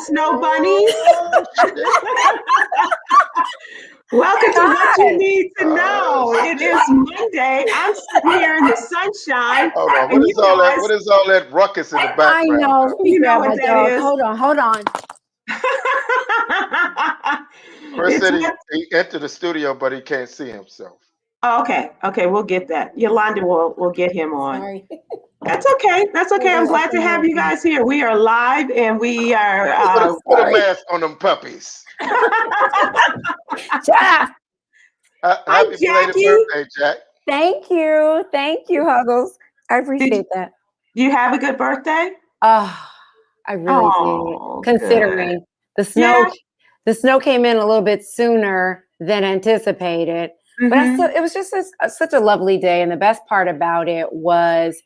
snow bunnies. Welcome to What You Need to Know. It is Monday. I'm sitting here in the sunshine. Hold on. What is all that? What is all that ruckus in the background? I know. Let me grab my dog. Is. Hold on. Chris said he entered the studio, but he can't see himself. Oh, okay, we'll get that. Yolanda will get him on. Sorry. That's okay. I'm glad to have you guys here. We are live and we are put a mask on them puppies. Jack. Happy belated birthday, Jack. Thank you, Huggles. I appreciate that. Do you have a good birthday? I really did. Considering the snow came in a little bit sooner than anticipated. Mm-hmm. But it was just such a lovely day. And the best part about it was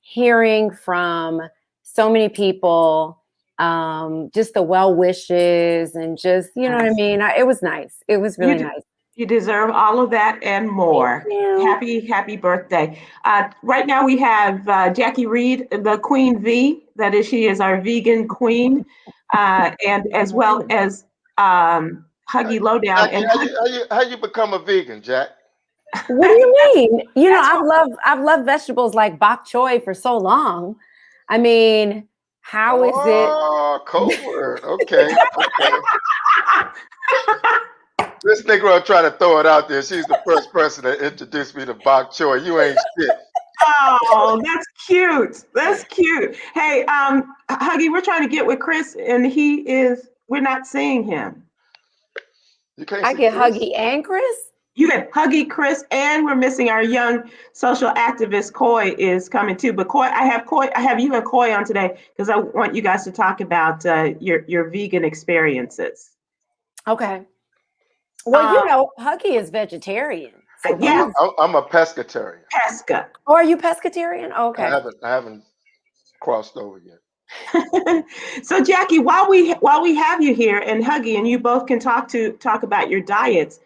hearing from so many people, just the well wishes and just, you know what I mean? It was nice. It was really nice. You deserve all of that and more. Happy birthday. Right now we have Jacque Reid, the Queen V. That is, she is our vegan queen. And as well as Huggy Lowdown. How you become a vegan, Jack? What do you mean? You know, I've loved vegetables like bok choy for so long. I mean, how is it? Oh, code word. Okay. This nigga will try to throw it out there. She's the first person to introduce me to bok choy. You ain't shit. Oh, that's cute. Hey, Huggy, we're trying to get with Chris, and we're not seeing him. You can't. I get Chris? Huggy and Chris. You get Huggy, Chris, and we're missing our young social activist. Coy is coming too. But Coy, I have you and Coy on today because I want you guys to talk about your vegan experiences. Okay. Well, Huggy is vegetarian. So yeah, I'm a pescatarian. Pesca. Oh, are you pescatarian? Okay. I haven't crossed over yet. So Jacque, while we have you here, and Huggy, and you both can talk about your diets.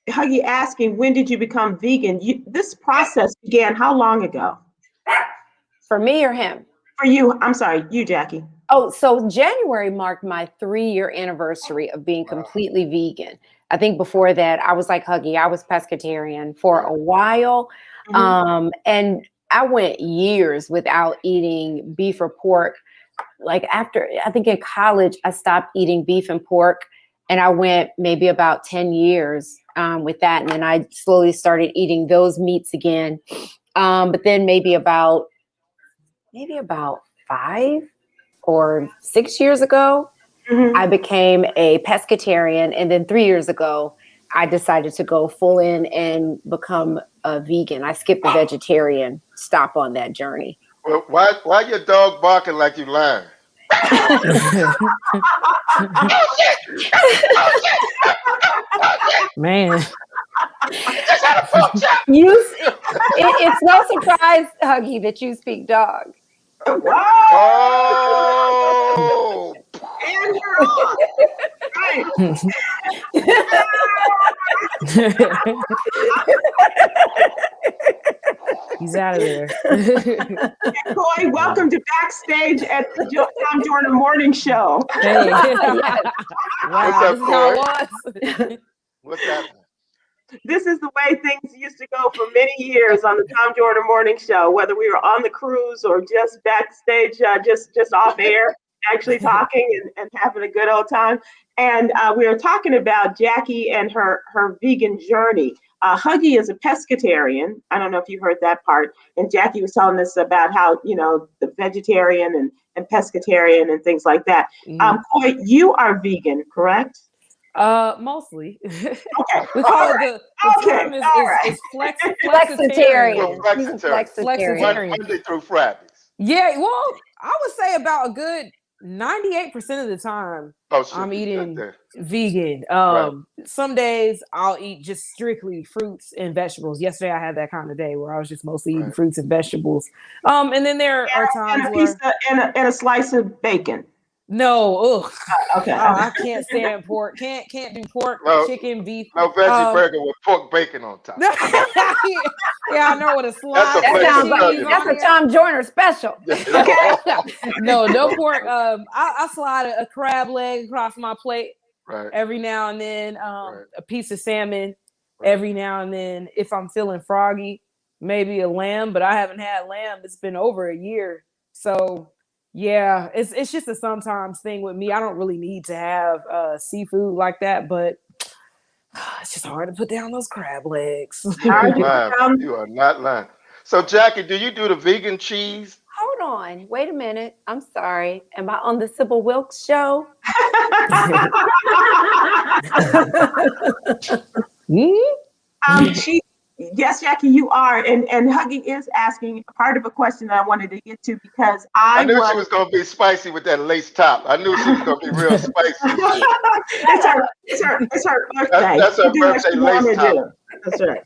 Huggy asking, when did you become vegan? This process began how long ago? For me or him? For you. I'm sorry, you, Jacque. Oh, so January marked my 3-year anniversary of being completely vegan. I think before that, I was like Huggy. I was pescatarian for a while. Mm-hmm. And I went years without eating beef or pork. Like after, I think in college, I stopped eating beef and pork. And I went maybe about 10 years with that. And then I slowly started eating those meats again. But then maybe about 5 or 6 years ago, I became a pescatarian. And then 3 years ago, I decided to go full in and become a vegan. I skipped the vegetarian stop on that journey. Well, why your dog barking like you lying? Man. It's no surprise, Huggy, that you speak dog. Oh! And you're on. Right. He's out of there. Coy, welcome to Backstage at the Tom Jordan Morning Show. Hey. Wow, What's up, Coy? What's happening? This is the way things used to go for many years on the Tom Jordan Morning Show, whether we were on the cruise or just backstage, just off air, actually talking and having a good old time. And we were talking about Jacque and her vegan journey. Huggy is a pescatarian. I don't know if you heard that part. And Jacque was telling us about how, the vegetarian and pescatarian and things like that. Coy, you are vegan, correct? Mostly. Okay. We call it the term is flexitarian. Flexitarian. Monday through Fridays. Yeah, well, I would say about a good 98% of the time I'm eating vegan. Right. Some days I'll eat just strictly fruits and vegetables. Yesterday I had that kind of day where I was just mostly eating fruits and vegetables. And then there are times and a slice of bacon. No, ugh. Okay. I can't stand pork. Can't do pork, chicken, beef. No veggie burger with pork bacon on top. Yeah, I know what a slide. That's a Tom Joyner special. No pork. I slide a crab leg across my plate every now and then. A piece of salmon every now and then. If I'm feeling froggy, maybe a lamb, but I haven't had lamb. It's been over a year. So yeah, it's just a sometimes thing with me. I don't really need to have seafood like that, but it's just hard to put down those crab legs. You are not lying. So Jackie, do you do the vegan cheese? Hold on. Wait a minute. I'm sorry. Am I on the Sybil Wilkes show? Yes, Jackie, you are. And Huggy is asking part of a question that I wanted to get to because I knew she was going to be spicy with that lace top. I knew she was going to be real spicy. It's her birthday. That's her birthday lace top. That's right.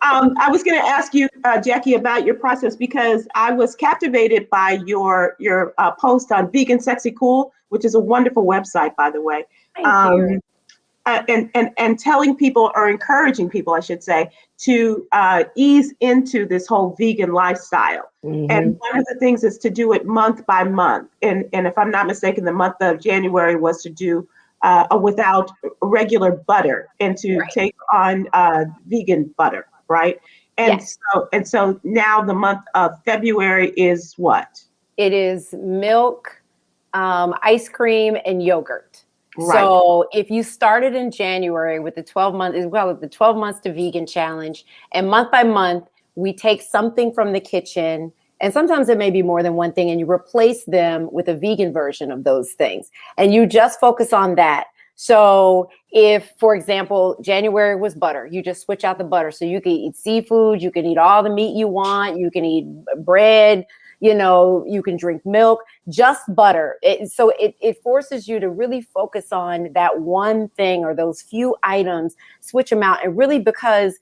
I was going to ask you, Jackie, about your process because I was captivated by your post on Vegan Sexy Cool, which is a wonderful website, by the way. Thank you. And telling people or encouraging people, I should say, to ease into this whole vegan lifestyle. Mm-hmm. And one of the things is to do it month by month. And if I'm not mistaken, the month of January was to do without regular butter and to take on vegan butter, right? And so now the month of February is what? It is milk, ice cream, and yogurt. Right. So if you started in January with the 12 months to vegan challenge, and month by month, we take something from the kitchen, and sometimes it may be more than one thing, and you replace them with a vegan version of those things. And you just focus on that. So if, for example, January was butter, you just switch out the butter. So you can eat seafood, you can eat all the meat you want, you can eat bread, you can drink milk, just butter. So it forces you to really focus on that one thing or those few items, switch them out. And really, because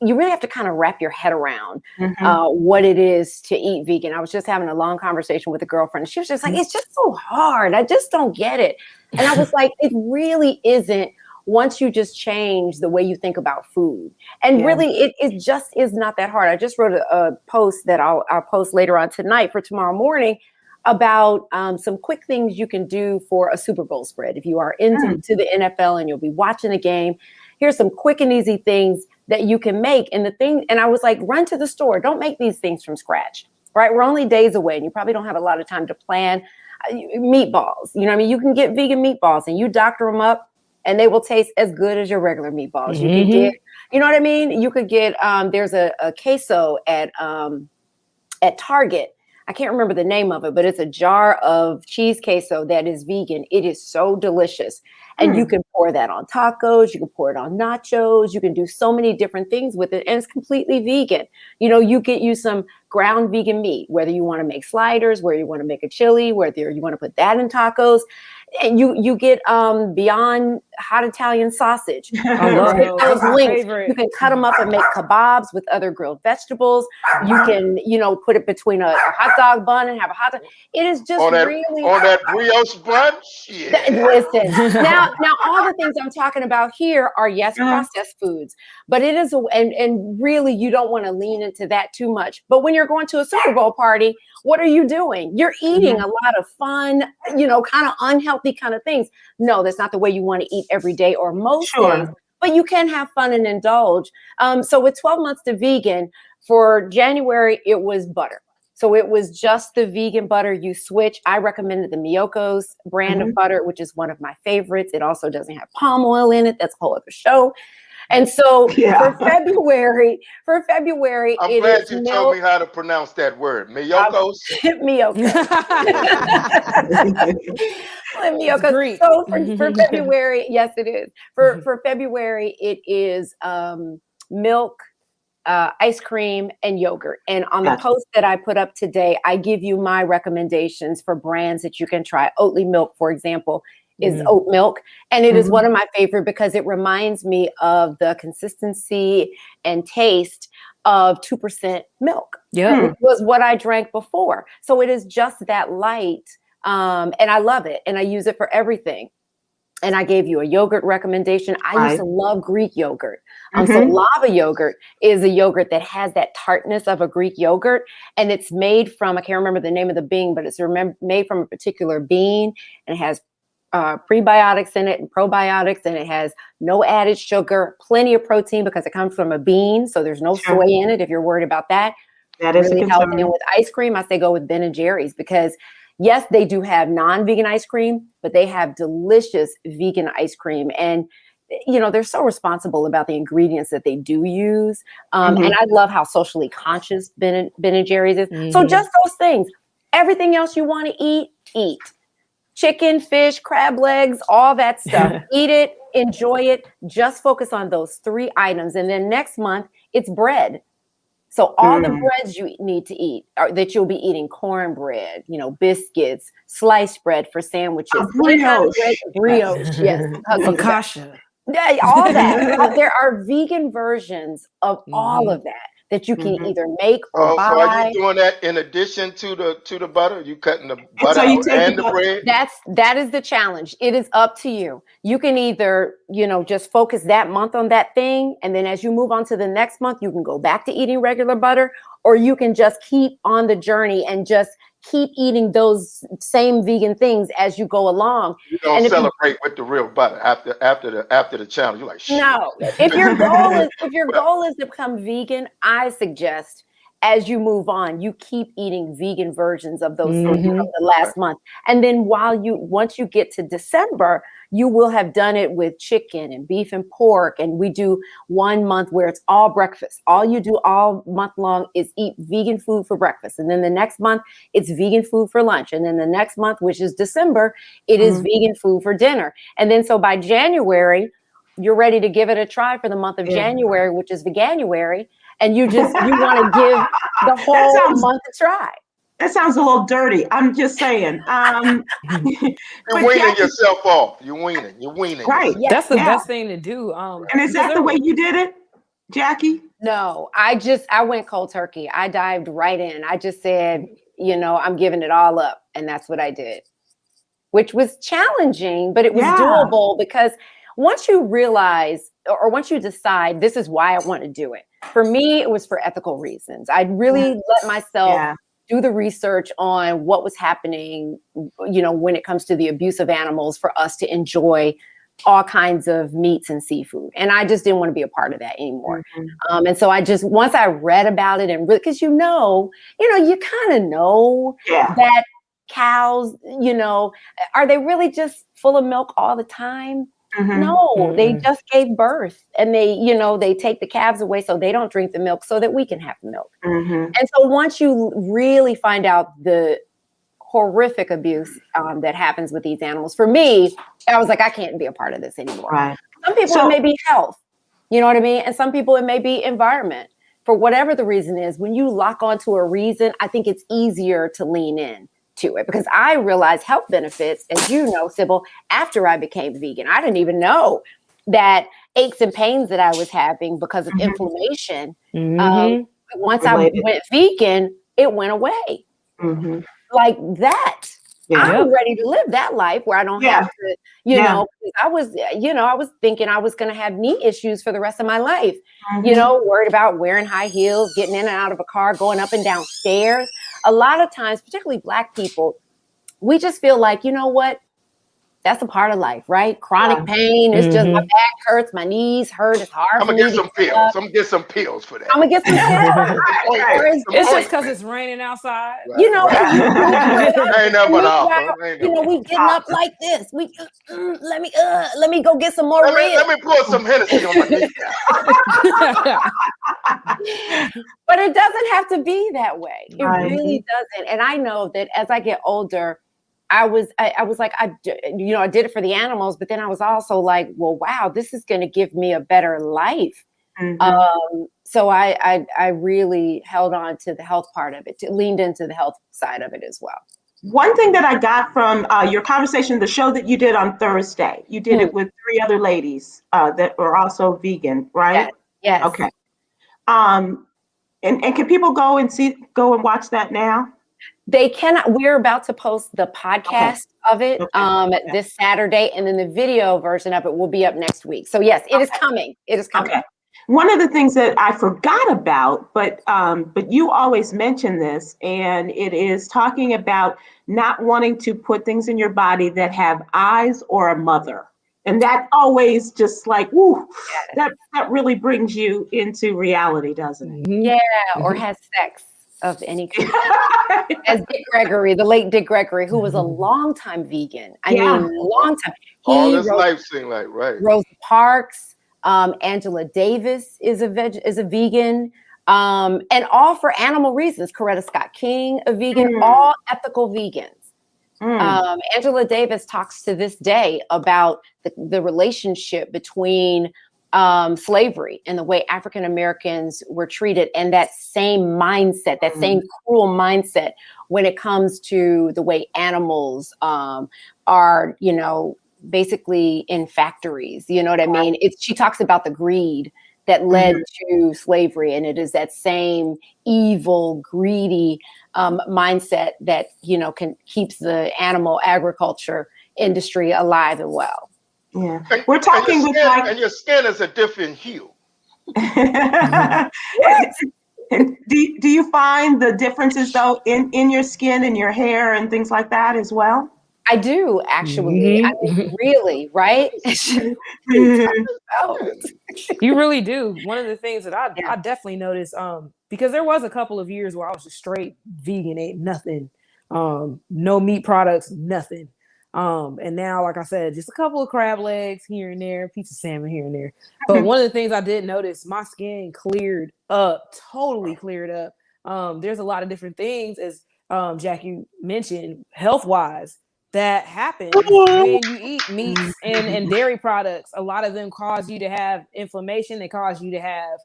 you really have to kind of wrap your head around what it is to eat vegan. I was just having a long conversation with a girlfriend. And she was just like, it's just so hard. I just don't get it. And I was like, it really isn't once you just change the way you think about food. And really, it just is not that hard. I just wrote a post that I'll post later on tonight for tomorrow morning about some quick things you can do for a Super Bowl spread. If you are into the NFL and you'll be watching the game, here's some quick and easy things that you can make. And I was like, run to the store. Don't make these things from scratch, right? We're only days away and you probably don't have a lot of time to plan. Meatballs, you can get vegan meatballs and you doctor them up and they will taste as good as your regular meatballs. You can get, you know what I mean? You could get, there's a queso at Target. I can't remember the name of it, but it's a jar of cheese queso that is vegan. It is so delicious. And you can pour that on tacos. You can pour it on nachos. You can do so many different things with it. And it's completely vegan. You get you some ground vegan meat, whether you want to make sliders, whether you want to make a chili, whether you want to put that in tacos. And you get Beyond Hot Italian sausage. I love those. You can cut them up and make kebabs with other grilled vegetables. You can, put it between a hot dog bun and have a hot dog. It is just on that brioche bun. Listen, now all the things I'm talking about here are processed foods, but it is and really you don't want to lean into that too much. But when you're going to a Super Bowl party, what are you doing? You're eating a lot of fun, kind of unhealthy kind of things. No, that's not the way you want to eat every day or most days, but you can have fun and indulge. So with 12 months to vegan, for January, it was butter. So it was just the vegan butter. You switch. I recommended the Miyoko's brand of butter, which is one of my favorites. It also doesn't have palm oil in it. That's a whole other show. And so for February, I'm glad you told me how to pronounce that word. Miyoko's. Miyoko's. Miyoko's. So for February, yes, it is. For February, it is milk, ice cream, and yogurt. And on the post that I put up today, I give you my recommendations for brands that you can try. Oatly milk, for example, is oat milk. And it is one of my favorite because it reminds me of the consistency and taste of 2% milk. Which was what I drank before. So it is just that light And I love it. And I use it for everything. And I gave you a yogurt recommendation. I used to love Greek yogurt. So lava yogurt is a yogurt that has that tartness of a Greek yogurt. And it's made from, I can't remember the name of the bean, but it's made from a particular bean. And it has prebiotics in it and probiotics. And it has no added sugar, plenty of protein because it comes from a bean. So there's no soy in it if you're worried about that. That is really a healthy. concern. And with ice cream, I say go with Ben and Jerry's because yes, they do have non-vegan ice cream, but they have delicious vegan ice cream. And, you know, they're so responsible about the ingredients that they do use. And I love how socially conscious Ben and Jerry's is. So just those things. Everything else you want to eat. Chicken, fish, crab legs, all that stuff. Eat it, enjoy it. Just focus on those 3 items. And then next month, it's bread. So all the breads you need to eat that you'll be eating: cornbread, you know, biscuits, sliced bread for sandwiches, brioche, yes, focaccia, all that. There are vegan versions of all of that you can either make or buy. So are you doing that in addition to the butter? You cutting the butter and the bread? That is the challenge. It is up to you. You can either, you know, just focus that month on that thing, and then as you move on to the next month, you can go back to eating regular butter, or you can just keep on the journey and just keep eating those same vegan things as you go along. You don't celebrate with the real butter after the challenge. You're like, shit. No. If your goal is to become vegan, I suggest as you move on, you keep eating vegan versions of those things from the last month. And then once you get to December, you will have done it with chicken and beef and pork. And we do 1 month where it's all breakfast. All you do all month long is eat vegan food for breakfast. And then the next month, it's vegan food for lunch. And then the next month, which is December, it is vegan food for dinner. And then so by January, you're ready to give it a try for the month of January, which is Veganuary. And you want to give the whole month a try. That sounds a little dirty. I'm just saying. You're weaning yourself off. You're weaning. Right. Yeah. That's the best thing to do. And is that the way you did it, Jackie? No, I went cold turkey. I dived right in. I just said, you know, I'm giving it all up. And that's what I did, which was challenging, but it was doable because once you realize or once you decide this is why I want to do it, for me, it was for ethical reasons. I'd really let myself do the research on what was happening, you know, when it comes to the abuse of animals for us to enjoy all kinds of meats and seafood. And I just didn't want to be a part of that anymore. And so once I read about it and because you kind of know that cows, you know, are they really just full of milk all the time? No, they just gave birth and they take the calves away so they don't drink the milk so that we can have the milk. And so once you really find out the horrific abuse that happens with these animals, for me, I was like, I can't be a part of this anymore. Right. Some people it may be health, you know what I mean? And some people it may be environment. For whatever the reason is, when you lock onto a reason, I think it's easier to lean in to it because I realized health benefits, as you know, Sybil, after I became vegan. I didn't even know that aches and pains that I was having because of inflammation. Once I went vegan, it went away. Like that. I'm ready to live that life where I don't have to, you know, I was thinking I was going to have knee issues for the rest of my life, you know, worried about wearing high heels, getting in and out of a car, going up and down stairs. A lot of times, particularly Black people, we just feel like, you know what? That's a part of life, right? Chronic pain. It's just my back hurts, my knees hurt. It's hard. I'm gonna get some pills. I'm gonna get some pills for that. I'm gonna get some pills. It's just because it's raining outside. Right. You know, ain't nothing but awful. You know, we getting up like this. We let me go get some more. Let me pour some Hennessy on my knee. But it doesn't have to be that way. It really doesn't. And I know that as I get older, I was like, I did it for the animals, but then I was also like, well, wow, this is going to give me a better life. So I really held on to the health part of it, leaned into the health side of it as well. One thing that I got from your conversation, the show that you did on Thursday, you did it with 3 other ladies that were also vegan, right? Yes. Okay. And can people go and watch that now? They cannot. We're about to post the podcast of it this Saturday, and then the video version of it will be up next week. So yes, it is coming. It is coming. Okay. One of the things that I forgot about, but you always mention this, and it is talking about not wanting to put things in your body that have eyes or a mother. And that always just like, woo, that really brings you into reality, doesn't it? Yeah, or has sex of any kind. As Dick Gregory, the late Dick Gregory, who was a longtime vegan. I mean, a long time. All his life seemed like, right. Rosa Parks, Angela Davis is a vegan, and all for animal reasons. Coretta Scott King, a vegan, all ethical vegans. Angela Davis talks to this day about the relationship between slavery and the way African Americans were treated, and that same mindset, that same cruel mindset when it comes to the way animals are, basically in factories. You know what I mean? She talks about the greed that led to slavery, and it is that same evil, greedy mindset that keeps the animal agriculture industry alive and well. Yeah, we're talking with and your skin is a different hue. Do you find the differences though in your skin and your hair and things like that as well? I do actually. I mean, really, right? You really do. One of the things that I definitely noticed, because there was a couple of years where I was just straight vegan, ate nothing, no meat products, nothing. And now, like I said, just a couple of crab legs here and there, piece of salmon here and there. But one of the things I did notice, my skin cleared up, totally cleared up. There's a lot of different things, as Jackie mentioned, health-wise, that happens when you eat meats and dairy products. A lot of them cause you to have inflammation. They cause you to have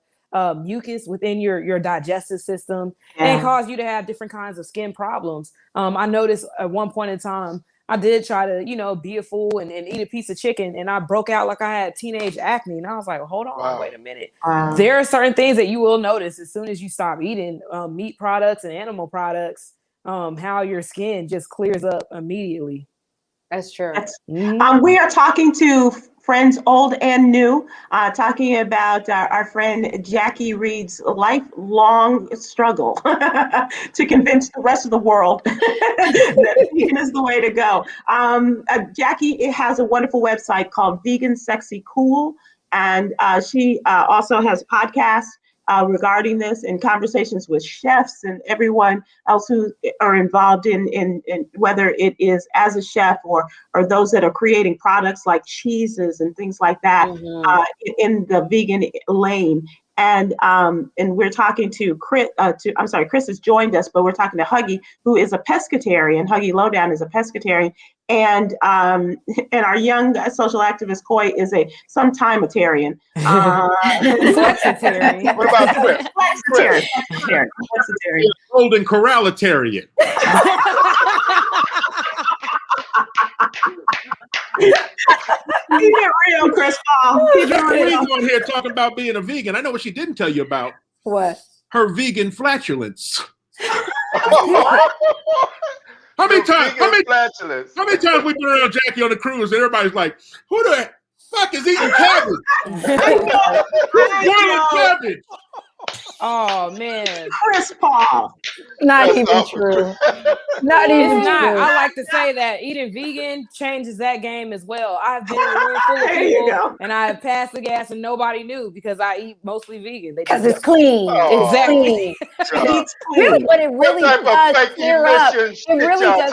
mucus within your digestive system, and cause you to have different kinds of skin problems. I noticed at one point in time, I did try to, be a fool and eat a piece of chicken, and I broke out like I had teenage acne. And I was like, hold on, wait a minute. There are certain things that you will notice as soon as you stop eating meat products and animal products, how your skin just clears up immediately. That's true. We are talking to friends old and new, talking about our friend Jacque Reid's lifelong struggle to convince the rest of the world that vegan is the way to go. Jacque has a wonderful website called Vegan Sexy Cool, and she also has podcasts regarding this, and conversations with chefs and everyone else who are involved in whether it is as a chef or those that are creating products like cheeses and things like that in the vegan lane. And we're talking to Chris. Chris has joined us, but we're talking to Huggy, who is a pescatarian. Huggy Lowdown is a pescatarian, and our young social activist Coy is a sometimetarian. Flexitarian. What about Chris? Flexitarian. Golden Corralitarian. Keep it real, Chris Paul. Keep it real. Reid's on here talking about being a vegan. I know what she didn't tell you about. What? Her vegan flatulence. How many times we've been around Jackie on the cruise and everybody's like, who the fuck is eating cabbage? Boiled cabbage. Oh man, Chris Paul. Not even true. Not even true. I like to say that eating vegan changes that game as well. I've been in a room full of people and I have passed the gas and nobody knew because I eat mostly vegan. Because it's clean. Oh. Exactly. It's Really, but it really does clear up. It really does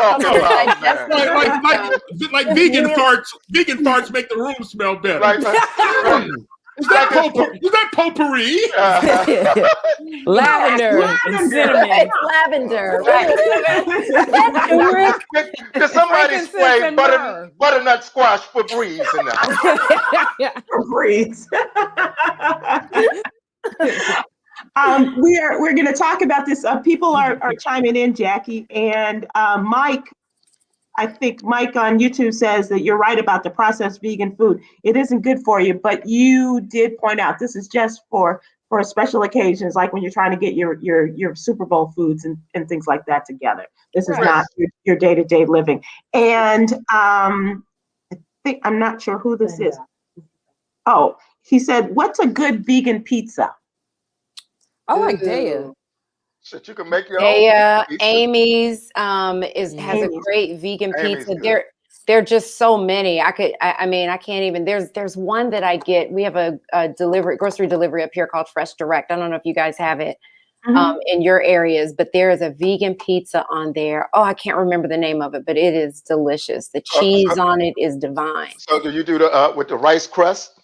like vegan farts. Vegan farts make the room smell better. Right. Is that potpourri? Lavender and cinnamon. It's lavender, right? Did somebody spray butternut squash Febreze in there? Febreze. We're going to talk about this. People are chiming in, Jackie, and Mike. I think Mike on YouTube says that you're right about the processed vegan food. It isn't good for you, but you did point out this is just for for special occasions, like when you're trying to get your Super Bowl foods and things like that together. This is not your day-to-day living. And I think, I'm not sure who this is. Oh, he said, what's a good vegan pizza? I like Daya. Shit, you can make your Daya, own. Amy's has a great vegan pizza. There are just so many. I mean, I can't even. There's one that I get. We have a grocery delivery up here called Fresh Direct. I don't know if you guys have it in your areas, but there is a vegan pizza on there. Oh, I can't remember the name of it, but it is delicious. The cheese on it is divine. So do you do the with the rice crust?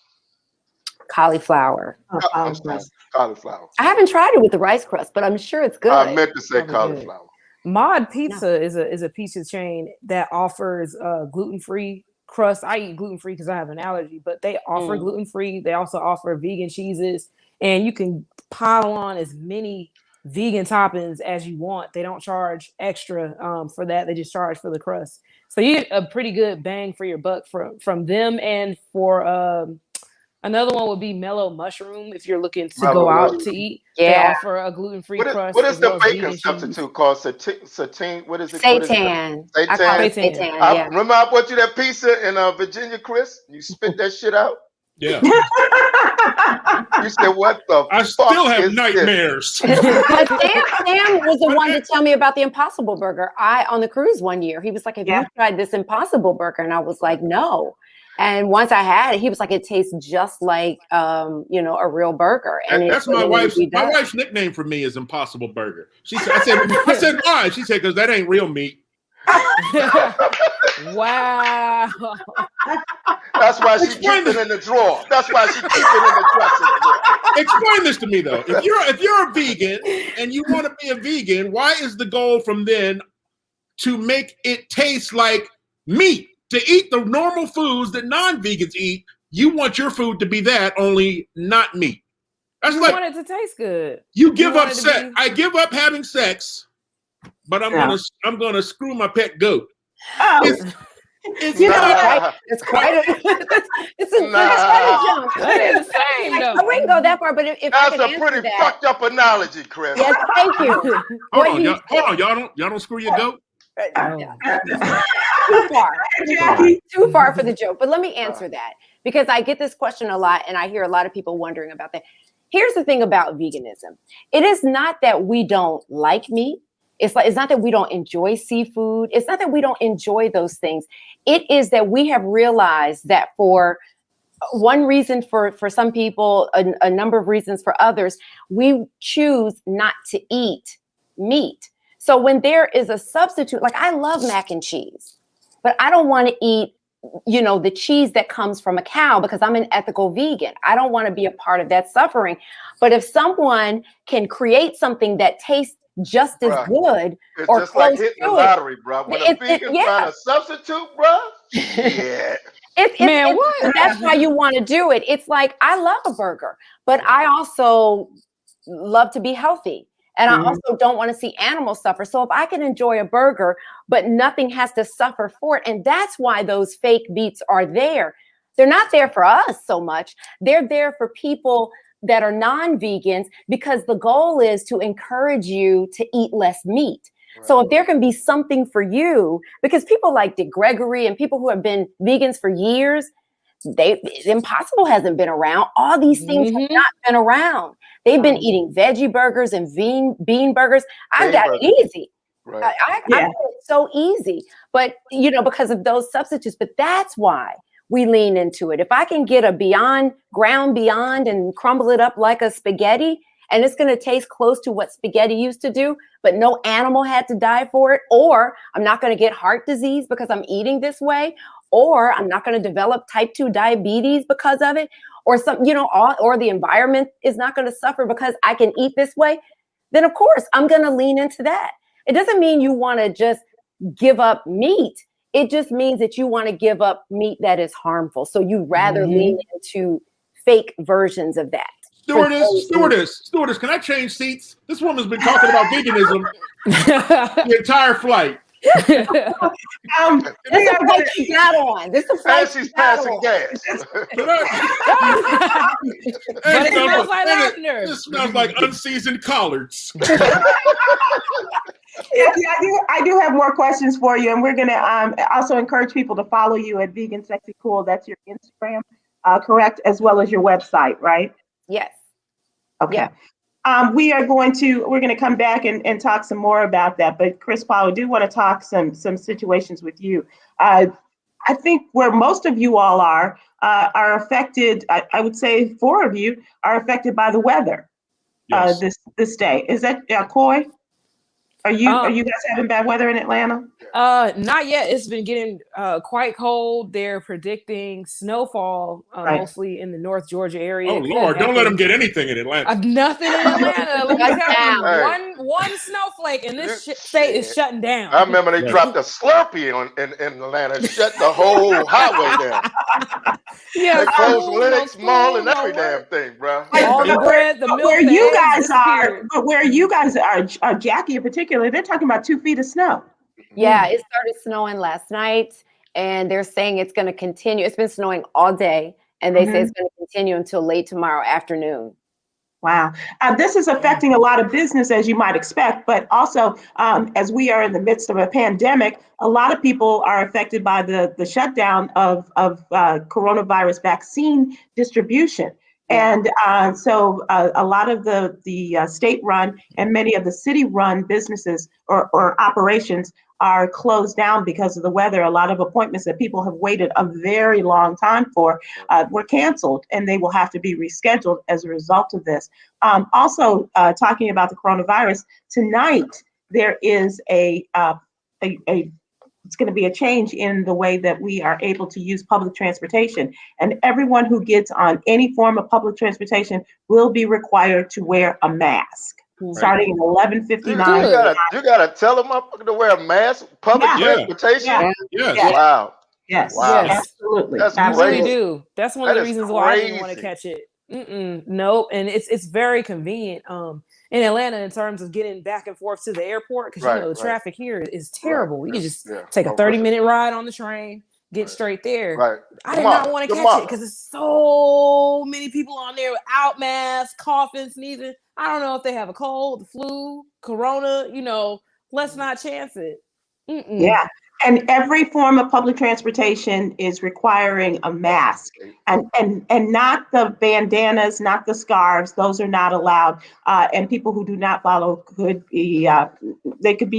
Cauliflower. Cauliflower. I haven't tried it with the rice crust, but I'm sure it's good. I meant to say cauliflower. Mod Pizza is a pizza chain that offers gluten-free crust. I eat gluten-free because I have an allergy, but they offer gluten-free. They also offer vegan cheeses, and you can pile on as many vegan toppings as you want. They don't charge extra for that. They just charge for the crust. So you get a pretty good bang for your buck from them. And for another one would be Mellow Mushroom if you're looking to go out to eat. Yeah. They offer a gluten-free crust. What is the bacon substitute called? Satine? What is it? Seitan. Seitan. Yeah. Remember I bought you that pizza in Virginia, Chris? You spit that shit out? Yeah. You said, what the I fuck still have is nightmares. But Sam was the one to tell me about the Impossible Burger. On the cruise one year, he was like, have you tried this Impossible Burger? And I was like, no. And once I had it, he was like, it tastes just like, a real burger. And that's my wife's nickname for me is Impossible Burger. She said, I said, why? She said, because that ain't real meat. Wow. That's why she keeps it in the drawer. That's why she keeps it in the dressing drawer. Explain this to me though. If you're a vegan and you want to be a vegan, why is the goal from then to make it taste like meat? To eat the normal foods that non-vegans eat, you want your food to be that, only not meat. That's want it to taste good. You give up sex. I give up having sex, but I'm gonna screw my pet goat. It's quite a jump. That is the same though. I wouldn't go that far, but if that's a pretty fucked up analogy, Chris. Yes, thank you. Hold on, y'all don't screw your goat. Too far for the joke. But let me answer that, because I get this question a lot and I hear a lot of people wondering about that. Here's the thing about veganism. It is not that we don't like meat. It's not that we don't enjoy seafood. It's not that we don't enjoy those things. It is that we have realized that for one reason for some people, a number of reasons for others, we choose not to eat meat. So when there is a substitute, like I love mac and cheese, but I don't want to eat, the cheese that comes from a cow because I'm an ethical vegan. I don't want to be a part of that suffering. But if someone can create something that tastes just as good, it's or just like hitting the lottery, bro. When a vegan find a substitute, bro, yeah. That's why you want to do it. It's like, I love a burger, but I also love to be healthy. And I also don't want to see animals suffer. So if I can enjoy a burger, but nothing has to suffer for it. And that's why those fake meats are there. They're not there for us so much. They're there for people that are non-vegans, because the goal is to encourage you to eat less meat. Right. So if there can be something for you, because people like Dick Gregory and people who have been vegans for years, Impossible hasn't been around. All these things have not been around. They've been eating veggie burgers and bean burgers. I've got it easy. Right. I got it so easy. But, because of those substitutes. But that's why we lean into it. If I can get a ground beyond and crumble it up like a spaghetti, and it's going to taste close to what spaghetti used to do, but no animal had to die for it, or I'm not going to get heart disease because I'm eating this way, or I'm not going to develop type 2 diabetes because of it, or or the environment is not going to suffer because I can eat this way, then of course I'm going to lean into that. It doesn't mean you want to just give up meat. It just means that you want to give up meat that is harmful. So you rather lean into fake versions of that. Stewardess, can I change seats? This woman's been talking about veganism the entire flight. This is a flight she got on. This is a flight she's passing gas. But it smells like lavender. This smells like unseasoned collards. I do have more questions for you, and we're going to also encourage people to follow you at Vegan Sexy Cool. That's your Instagram, correct, as well as your website, right? Yes. Okay. Yeah. We're going to come back and talk some more about that. But Chris Paul, I do want to talk some situations with you. I think where most of you all are affected. I would say 4 of you are affected by the weather. Yes. This day. Is that Coy? Are you guys having bad weather in Atlanta? Not yet. It's been getting quite cold. They're predicting snowfall mostly in the North Georgia area. Oh Lord, don't let them get anything in Atlanta. Nothing in Atlanta. Let me tell you, one snowflake and this state is shutting down. I remember they dropped a Slurpee in Atlanta, shut the whole highway down. Yeah, they closed Lennox Mall and every damn thing, bro. All the bread, the milk, where you guys are, Jackie in particular, they're talking about 2 feet of snow. Yeah, it started snowing last night, and they're saying it's going to continue. It's been snowing all day, and they say it's going to continue until late tomorrow afternoon. Wow. This is affecting a lot of business, as you might expect, but also as we are in the midst of a pandemic, a lot of people are affected by the shutdown of coronavirus vaccine distribution. And so a lot of the state-run and many of the city-run businesses or operations are closed down because of the weather. A lot of appointments that people have waited a very long time for were canceled, and they will have to be rescheduled as a result of this. Also, talking about the coronavirus, tonight there is it's going to be a change in the way that we are able to use public transportation. And everyone who gets on any form of public transportation will be required to wear a mask. Starting at 11:59. You gotta tell them to wear a mask. Public transportation. Yes. Wow. Yes. Wow. Yes. Absolutely. That's You crazy. really do. That's one of the reasons why I didn't want to catch it. Nope. And it's very convenient. In Atlanta, in terms of getting back and forth to the airport, because you know the traffic here is terrible. You can just take a 30-minute ride on the train, get straight there. Right. I did not want to catch it because there's so many people on there without masks, coughing, sneezing. I don't know if they have a cold, the flu, corona, let's not chance it. Yeah. And every form of public transportation is requiring a mask, and not the bandanas, not the scarves. Those are not allowed. And people who do not follow could be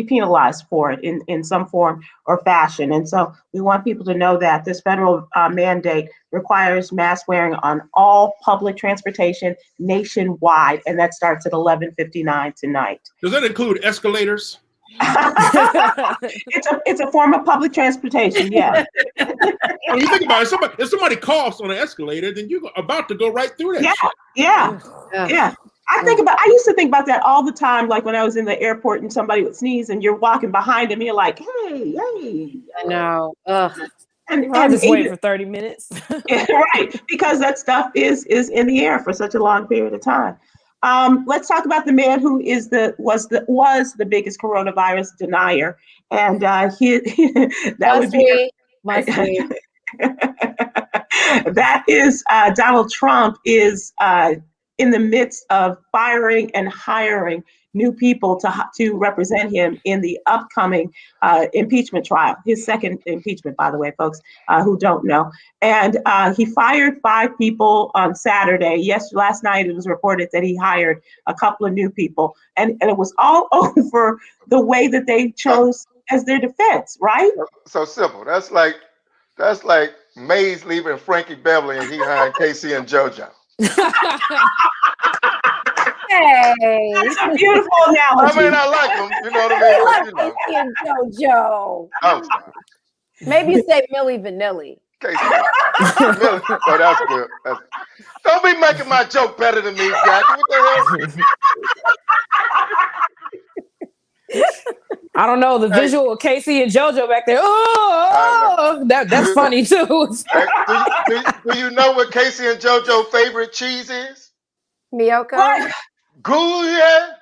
penalized for it in some form or fashion. And so we want people to know that this federal mandate requires mask wearing on all public transportation nationwide, and that starts at 11:59 tonight. Does that include escalators? It's a form of public transportation. Yeah. When you think about it, if somebody coughs on an escalator, then you're about to go right through that. Yeah. I used to think about that all the time. Like when I was in the airport and somebody would sneeze and you're walking behind them, you're like, hey. I know. And I'll just wait for 30 minutes. Right. Because that stuff is in the air for such a long period of time. Let's talk about the man who was the biggest coronavirus denier, and that is Donald Trump is in the midst of firing and hiring new people to represent him in the upcoming impeachment trial, his second impeachment, by the way, folks who don't know. And he fired 5 people on Saturday. Last night it was reported that he hired a couple of new people, and it was all over the way that they chose as their defense, right? So simple. That's like Mays leaving Frankie Beverly and he hired Casey and JoJo. Hey, that's a beautiful analogy. I mean, I like them. You know what I mean? And JoJo. Oh, maybe you say Milli Vanilli. Casey. Oh, that's good. Don't be making my joke better than me, Jackie. What the hell? I don't know, the visual of Casey and JoJo back there. That's funny too. Do you know what Casey and JoJo's favorite cheese is? Miyoko. Gruyere.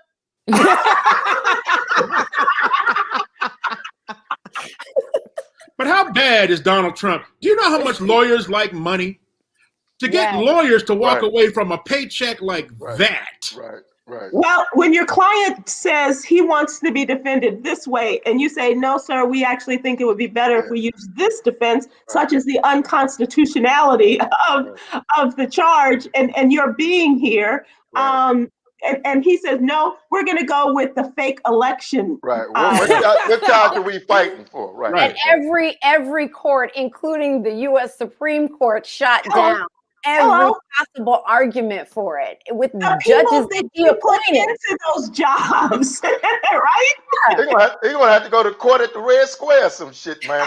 bad is Donald Trump. Do you know how much lawyers like money? To get lawyers to walk away from a paycheck like that. Right. Well, when your client says he wants to be defended this way, and you say, no, sir, we actually think it would be better if we use this defense, such as the unconstitutionality of the charge and your being here. And he says, no, we're going to go with the fake election. Right. What charge are we fighting for? Right. And every court, including the U.S. Supreme Court, shut down every possible argument for it with judges that he appointed into those jobs, right? They're gonna have to go to court at the Red Square, some shit, man.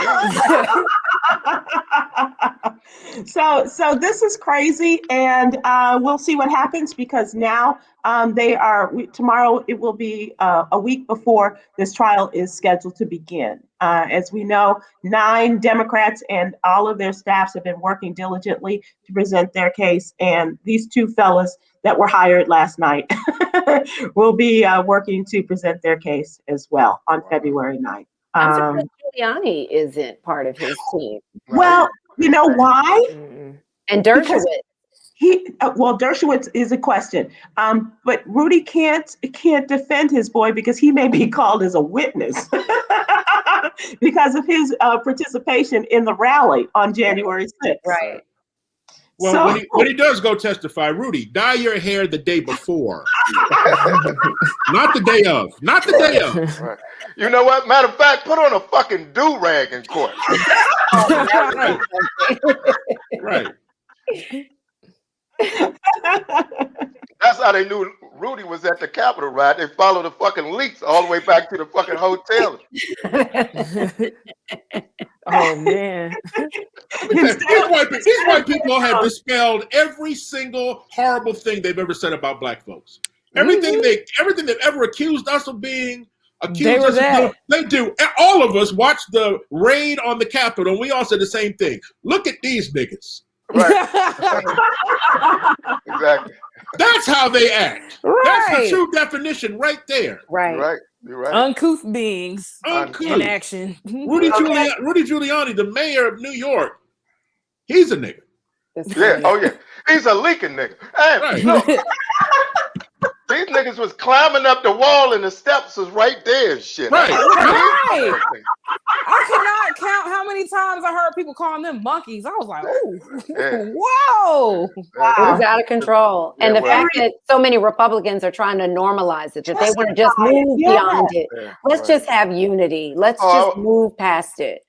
So this is crazy, and we'll see what happens, because now tomorrow it will be a week before this trial is scheduled to begin. As we know, 9 Democrats and all of their staffs have been working diligently to present their case, and these 2 fellas that were hired last night will be working to present their case as well on February 9th. I'm surprised Giuliani isn't part of his team. Well, you know why? And Dershowitz. Dershowitz is a question, but Rudy can't defend his boy because he may be called as a witness because of his participation in the rally on January 6th. Right. Well, when he does go testify, Rudy, dye your hair the day before, not the day of. Not the day of. Right. You know what? Matter of fact, put on a fucking do-rag in court. Right. That's how they knew Rudy was at the Capitol, right? They followed the fucking leaks all the way back to the fucking hotel. Oh man. These white people have dispelled every single horrible thing they've ever said about black folks. Everything they've ever accused us of being, accused us of doing, they do. All of us watched the raid on the Capitol, and we all said the same thing. Look at these niggas. Right. Exactly. That's how they act. Right. That's the true definition right there. Right. You're right. Uncouth beings Uncouth. in action. Rudy Giuliani, the mayor of New York, he's a nigga. Yeah. Oh yeah. He's a leaking nigga. Hey, Right. look. These niggas was climbing up the wall and the steps was right there and shit. Right. Right. I could not count how many times I heard people calling them monkeys. I was like, "Ooh, whoa!" It was out of control, and the fact that so many Republicans are trying to normalize it, that they want to just move beyond it. Let's just have unity. Let's just move past it.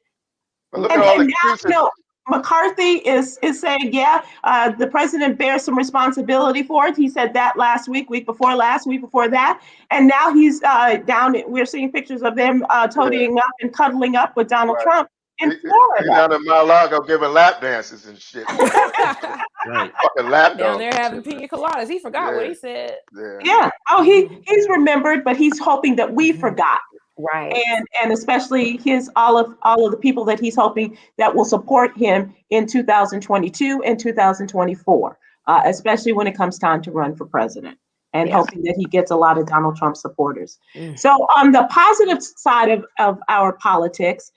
But look at all the excuses. McCarthy is saying, the president bears some responsibility for it. He said that last week before last, week before that. And now he's down. We're seeing pictures of them toadying up and cuddling up with Donald Trump in Florida. He's down in Mar-a-Lago giving lap dances and shit. Right. Fucking lap Down dances. there having pina coladas. He forgot what he said. Yeah. Oh, he's remembered, but he's hoping that we forgot. Right. And especially all of the people that he's hoping that will support him in 2022 and 2024, especially when it comes time to run for president, and hoping that he gets a lot of Donald Trump supporters. So on the positive side of our politics,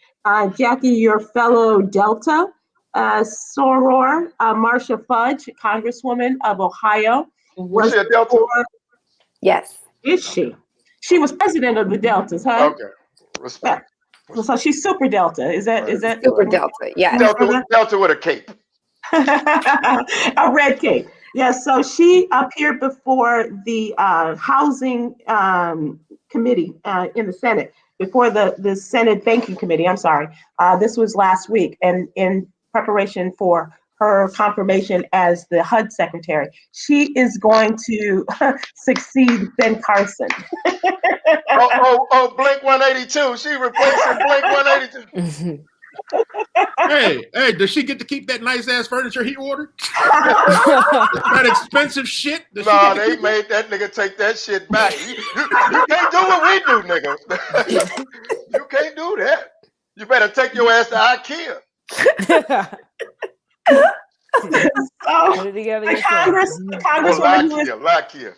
Jackie, your fellow Delta soror, Marcia Fudge, Congresswoman of Ohio, was she a Delta? Yes. Is she? She was president of the Deltas, huh? Okay. Respect. So she's super Delta. Is that super Delta? Yeah. Delta with a cape. A red cape. Yes. So she appeared before the Housing Committee in the Senate, before the Senate Banking Committee. I'm sorry. This was last week, and in preparation for her confirmation as the HUD secretary. She is going to succeed Ben Carson. Blink 182. She replacing Blink 182. Hey, does she get to keep that nice ass furniture he ordered? That expensive shit? No, they made that nigga take that shit back. You can't do what we do, nigga. You can't do that. You better take your ass to IKEA. So, the Congresswoman Lakia.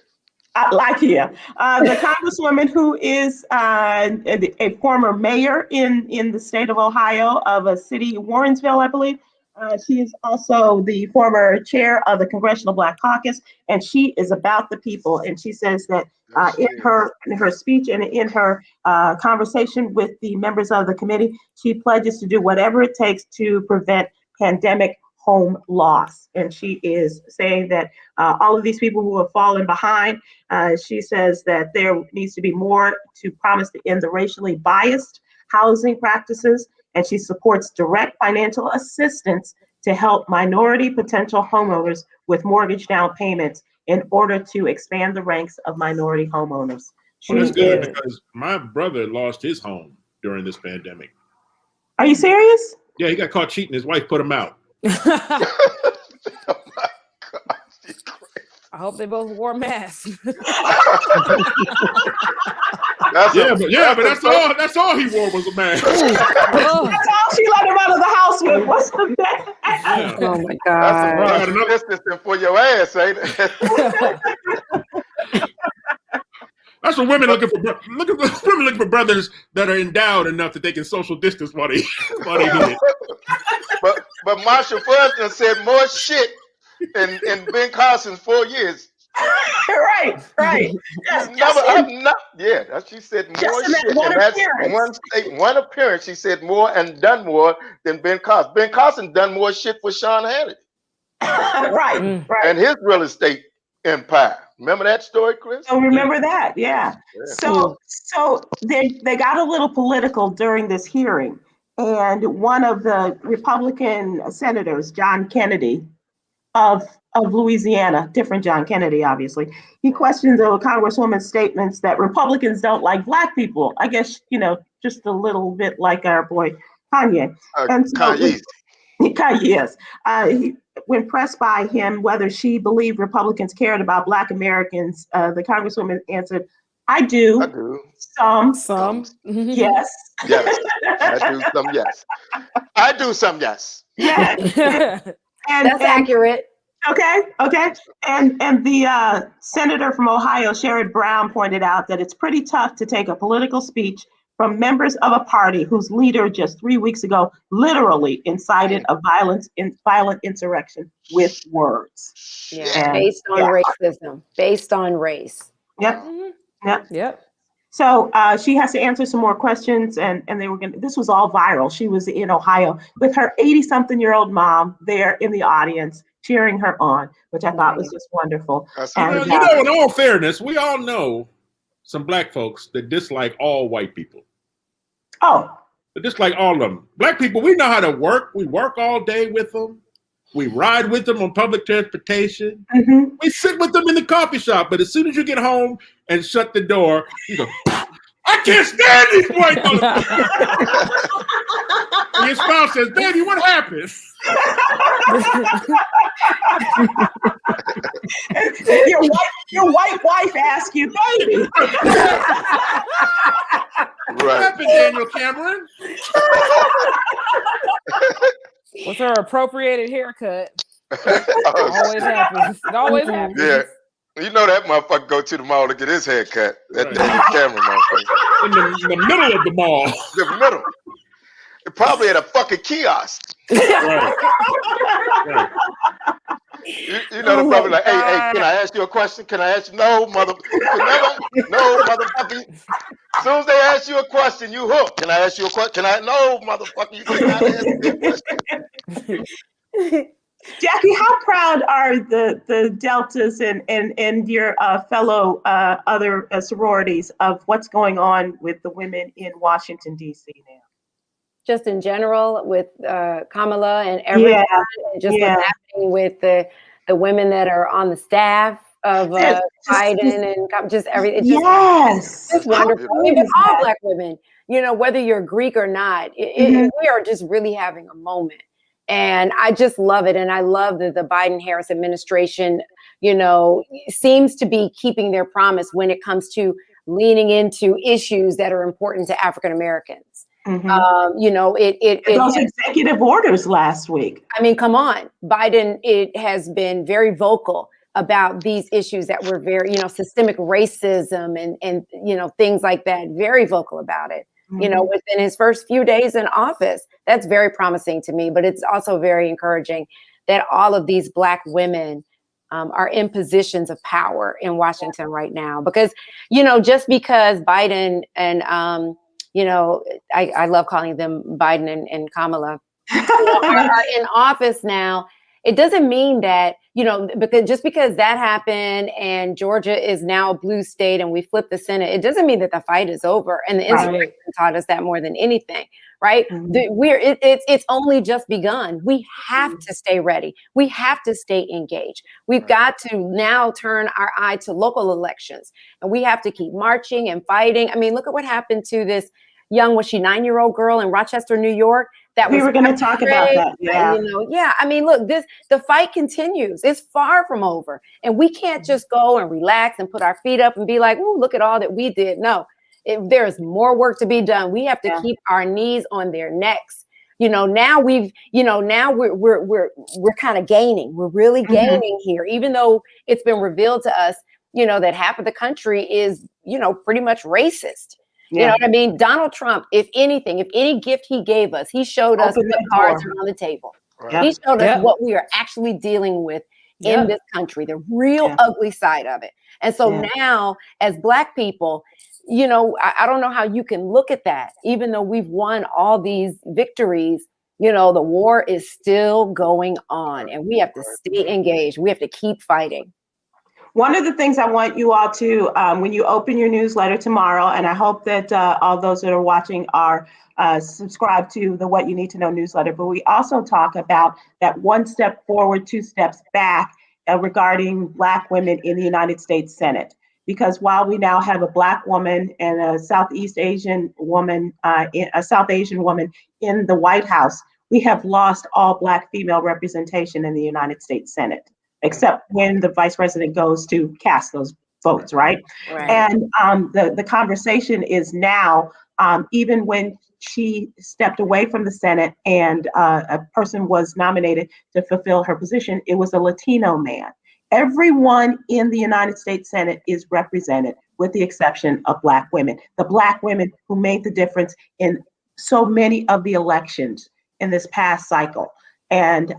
The Congresswoman who is a former mayor in the state of Ohio of a city, Warrensville, I believe. She is also the former chair of the Congressional Black Caucus, and she is about the people. And she says that in her speech and in her conversation with the members of the committee, she pledges to do whatever it takes to prevent pandemic home loss. And she is saying that all of these people who have fallen behind, she says that there needs to be more to promise to end the racially biased housing practices. And she supports direct financial assistance to help minority potential homeowners with mortgage down payments in order to expand the ranks of minority homeowners. Well, that's good because my brother lost his home during this pandemic. Are you serious? Yeah, he got caught cheating. His wife put him out. Oh my God, she's crazy. I hope they both wore masks. But that's all he wore was a mask. That's all she let him out of the house with was a mask. Yeah. Oh my God. That's some distance for your ass, ain't it? That's what women looking for brothers that are endowed enough that they can social distance while they hit it. But Marsha Fudge said more shit in Ben Carson's 4 years. Right. She said more shit. And that's one appearance. She said more and done more than Ben Carson. Ben Carson done more shit for Sean Hannity. Right. And his real estate empire. Remember that story, Chris? Oh, remember that? Yeah. So they got a little political during this hearing, and one of the Republican senators, John Kennedy, of Louisiana, different John Kennedy, obviously, he questioned the Congresswoman's statements that Republicans don't like Black people. I guess, just a little bit like our boy Kanye. And so Kanye. Yes. When pressed by him whether she believed Republicans cared about Black Americans, the Congresswoman answered, I do. Some. Yes. Yes. I do some, yes. I do some, yes. Yeah. That's accurate. Okay. And the senator from Ohio, Sherrod Brown, pointed out that it's pretty tough to take a political speech from members of a party whose leader just 3 weeks ago literally incited a violent insurrection with words. Yeah, based on racism, based on race. Yep. So she has to answer some more questions, and this was all viral. She was in Ohio with her 80-something-year-old mom there in the audience cheering her on, which I thought was just wonderful. And, in all fairness, we all know some Black folks that dislike all white people. Oh. They dislike all of them. Black people, we know how to work. We work all day with them. We ride with them on public transportation. Mm-hmm. We sit with them in the coffee shop. But as soon as you get home and shut the door, you go, I can't stand these white motherfuckers. And your spouse says, baby, what happened? your white wife asks you, baby. What happened, Daniel Cameron? What's her appropriated haircut? Always happens. It always happens. Yeah. You know that motherfucker go to the mall to get his hair cut. That Daniel Cameron motherfucker. In the middle of the mall. The middle. Probably at a fucking kiosk. Right. You know the brother like, hey, can I ask you a question? Can I ask you? No, motherfucker. As soon as they ask you a question, you hook. Can I ask you a question? No, motherfucker. You cannot ask me a question. Jackie, how proud are the Deltas and your fellow other sororities of what's going on with the women in Washington, D.C. now? Just in general with Kamala and everyone, and just what's happening with the women that are on the staff of Biden and just everything. It's just wonderful. Even all Black women, whether you're Greek or not, we are just really having a moment. And I just love it. And I love that the Biden-Harris administration, seems to be keeping their promise when it comes to leaning into issues that are important to African Americans. Mm-hmm. Those executive orders last week. I mean, come on. Biden, it has been very vocal about these issues that were very, systemic racism and things like that, very vocal about it. Within his first few days in office. That's very promising to me, but it's also very encouraging that all of these Black women are in positions of power in Washington right now. Because, just because Biden and, I love calling them Biden and Kamala are in office now, it doesn't mean that, because that happened and Georgia is now a blue state and we flipped the Senate, it doesn't mean that the fight is over. And the insurrection taught us that more than anything, right? It's only just begun. We have to stay ready. We have to stay engaged. We've got to now turn our eye to local elections, and we have to keep marching and fighting. I mean, look at what happened to this young, 9-year-old girl in Rochester, New York. That we were going to talk about that. Yeah. I mean, look, the fight continues. It's far from over. And we can't just go and relax and put our feet up and be like, oh, look at all that we did. No, there's more work to be done. We have to keep our knees on their necks. Now we're kind of gaining. We're really gaining here, even though it's been revealed to us, that half of the country is, pretty much racist. You know what I mean? Donald Trump, if any gift he gave us, he showed us the cards on the table. He showed us what we are actually dealing with in this country, the real ugly side of it. And so now, as Black people, I don't know how you can look at that, even though we've won all these victories, the war is still going on and we have to stay engaged. We have to keep fighting. One of the things I want you all to, when you open your newsletter tomorrow, and I hope that all those that are watching are subscribed to the What You Need to Know newsletter, but we also talk about that 1 step forward, 2 steps back regarding Black women in the United States Senate. Because while we now have a Black woman and a South Asian woman in the White House, we have lost all Black female representation in the United States Senate, except when the vice president goes to cast those votes, right? And the conversation is now, even when she stepped away from the Senate and a person was nominated to fulfill her position, it was a Latino man. Everyone in the United States Senate is represented, with the exception of Black women. The Black women who made the difference in so many of the elections in this past cycle. And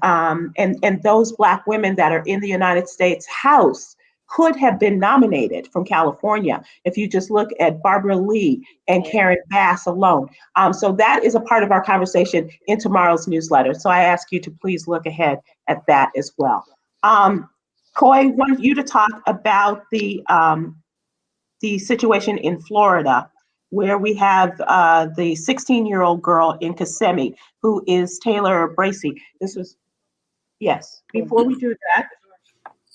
those Black women that are in the United States House could have been nominated from California, if you just look at Barbara Lee and Karen Bass alone. So that is a part of our conversation in tomorrow's newsletter. So I ask you to please look ahead at that as well. Coy, I want you to talk about the situation in Florida, where we have the 16-year-old girl in Kissimmee, who is Taylor Bracey. Before we do that,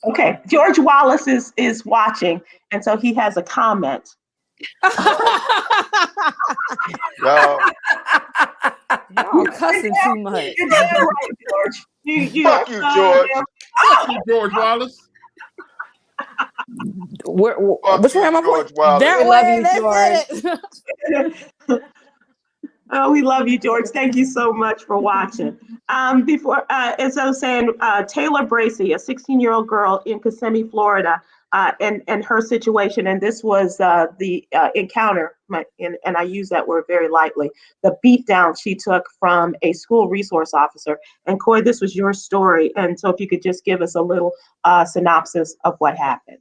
okay, George Wallace is watching, and so he has a comment. Y'all cussing too much. George. Fuck you, George. Fuck you, George Wallace. Which way am I George Wallace? We love you, George. Oh, we love you, George. Thank you so much for watching. As I was saying, Taylor Bracey, a 16-year-old girl in Kissimmee, Florida, and her situation, and this was the encounter, and I use that word very lightly, the beatdown she took from a school resource officer. And Coy, this was your story, and so if you could just give us a little synopsis of what happened.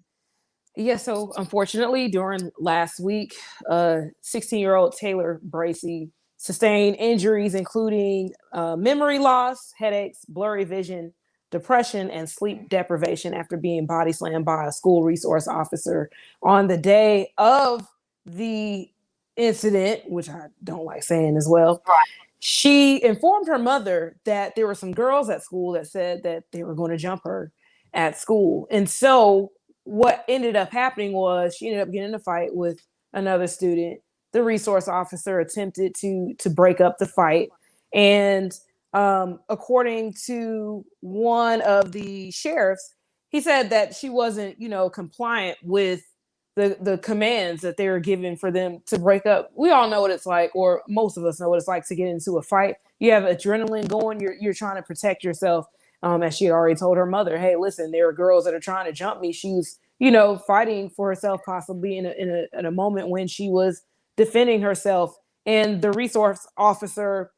Yeah, so unfortunately, during last week, 16-year-old Taylor Bracey sustained injuries, including memory loss, headaches, blurry vision, depression, and sleep deprivation after being body slammed by a school resource officer on the day of the incident, which I don't like saying as well. Right. She informed her mother that there were some girls at school that said that they were going to jump her at school. And so what ended up happening was she ended up getting in a fight with another student. The resource officer attempted to break up the fight. And according to one of the sheriffs, he said that she wasn't, compliant with the commands that they were given for them to break up. We all know what it's like, or most of us know what it's like to get into a fight. You have adrenaline going, you're trying to protect yourself. As she had already told her mother, hey, listen, there are girls that are trying to jump me. She was, fighting for herself, possibly in a moment when she was defending herself. And the resource officer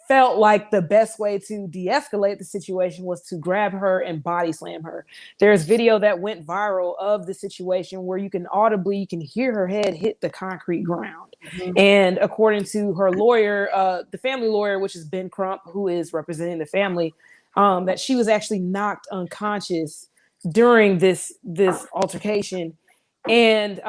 felt like the best way to de-escalate the situation was to grab her and body slam her. There's video that went viral of the situation where you can hear her head hit the concrete ground. Mm-hmm. And according to her lawyer, the family lawyer, which is Ben Crump, who is representing the family, that she was actually knocked unconscious during this altercation. And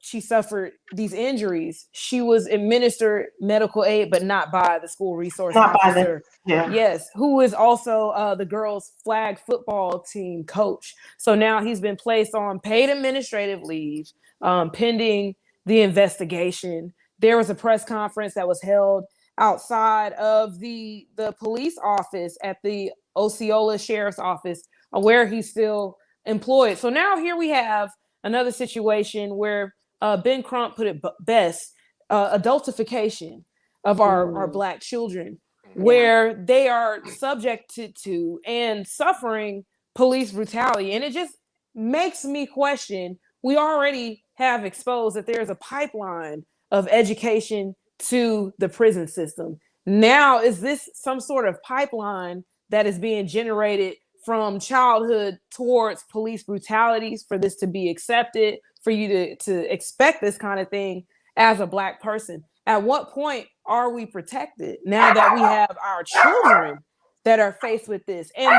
she suffered these injuries. She was administered medical aid, but not by the school resource officer. Yes, who is also the girls' flag football team coach. So now he's been placed on paid administrative leave, pending the investigation. There was a press conference that was held outside of the police office at the Osceola Sheriff's Office, where he's still employed. So now here we have another situation where Ben Crump put it best, adultification of our Black children, where they are subjected to and suffering police brutality. And it just makes me question, we already have exposed that there's a pipeline of education to the prison system. Now, is this some sort of pipeline that is being generated from childhood towards police brutalities for this to be accepted, for you to expect this kind of thing as a Black person? At what point are we protected now that we have our children that are faced with this? And